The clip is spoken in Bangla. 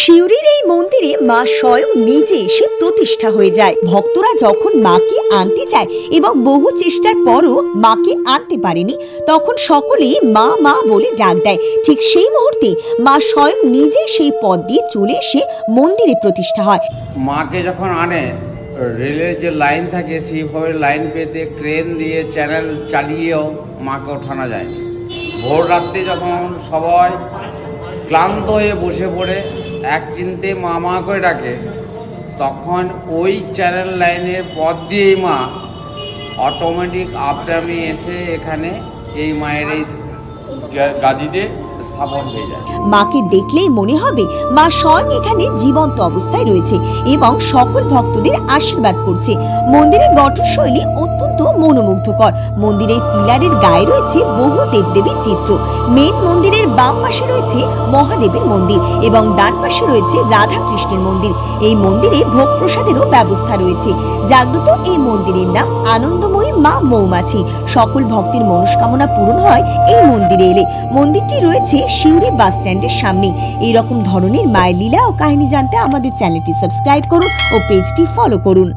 শিউরির এই মন্দিরে মা স্বয়ং নিজে এসে প্রতিষ্ঠা হয়ে যায়। ভক্তরা যখন মাকে আনতে চায় এবং বহু চেষ্টার পরও মাকে আনতে পারেনি, তখন সকলেই মা মা বলে ডাক দেয়। ঠিক সেই মুহূর্তে মা স্বয়ং নিজে সেই পথ দিয়ে চলে এসে মন্দিরে প্রতিষ্ঠা হয়। মাকে যখন আনে, রেলের যে লাইন থাকে সেইভাবে লাইন পেতে ক্রেন দিয়ে চ্যানেল চালিয়েও মাকে ওঠানো যায়। ভোর রাত্রে যখন সবাই ক্লান্ত হয়ে বসে পড়ে এক চিন্তে মা মা করে ডাকে, তখন ওই চ্যানেল লাইনের পথ দিয়েই মা অটোমেটিক আপডামে এসে এখানে এই মায়ের এই গাদিতে স্থাপন হয়ে যায়। মাকে দেখলেই মনে হবে মা স্বয়ং এখানে জীবন্ত অবস্থায় রয়েছে এবং সকল ভক্তদের আশীর্বাদ করছে। মন্দিরের গঠনশৈলী অত্যন্ত মনোমুগ্ধকর। মন্দিরের পিলারের গায়ে রয়েছে বহু দেবদেবীর চিত্র। মেন মন্দিরের বাম পাশে রয়েছে মহাদেবের মন্দির এবং ডান পাশে রয়েছে রাধা কৃষ্ণের মন্দির। এই মন্দিরে ভোগ প্রসাদেরও ব্যবস্থা রয়েছে। জাগ্রত এই মন্দিরের নাম আনন্দময়ী মা মৌমাছি। সকল ভক্তের মনস্কামনা পূরণ হয় এই মন্দিরে এলে। মন্দিরটি রয়েছে শিউরি বাস স্ট্যান্ডের সামনে। এইরকম ধরনের মায়ের লীলা ও কাহিনী জানতে আমাদের চ্যানেলটি সাবস্ক্রাইব করুন ও পেজটি ফলো করুন।